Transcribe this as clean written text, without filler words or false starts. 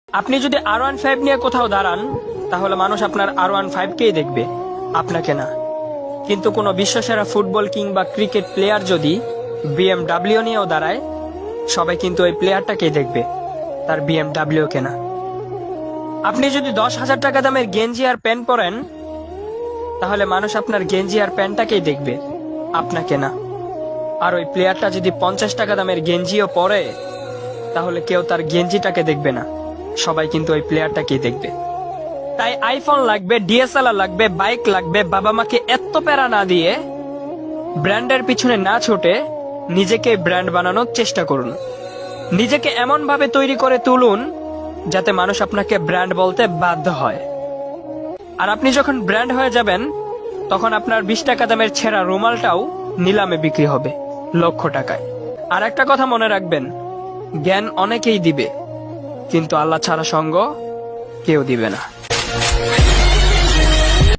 আপনি যদি R15 নিয়ে কোথাও দাঁড়ান, তাহলে মানুষ আপনার R15কেই দেখবে, আপনাকে না। কিন্তু কোনো বিশ্বসেরা ফুটবল কিংবা ক্রিকেট প্লেয়ার যদি BMW নিয়েও দাঁড়ায়, সবাই কিন্তু ওই প্লেয়ারটাকেই দেখবে, তার BMW কে না। আপনি যদি 10,000 টাকা দামের গেঞ্জি আর প্যান্ট পরেন, তাহলে মানুষ আপনার গেঞ্জি আর প্যান্টটাকেই দেখবে, আপনাকে না। আর ওই প্লেয়ারটা যদি 50 টাকা দামের গেঞ্জিও পরে, তাহলে কেউ তার গেঞ্জিটাকে দেখবে না, সবাই কিন্তু ওই প্লেয়ারটাকেই দেখবে। তাই আইফোন লাগবে, DSLR লাগবে, বাইক লাগবে, বাবা মাকে এত প্যারা না দিয়ে, ব্র্যান্ডের পিছনে না ছুটে নিজেকে ব্র্যান্ড বানানোর চেষ্টা করুন। নিজেকে এমন ভাবে তৈরি করে তুলুন যাতে মানুষ আপনাকে ব্র্যান্ড বলতে বাধ্য হয়। আর আপনি যখন ব্র্যান্ড হয়ে যাবেন, তখন আপনার 20 টাকা দামের ছেঁড়া রুমালটাও নিলামে বিক্রি হবে লক্ষ টাকায়। আর একটা কথা মনে রাখবেন, জ্ঞান অনেকেই দিবে, কিন্তু আল্লাহ ছাড়া সঙ্গ কেউ দিবে না।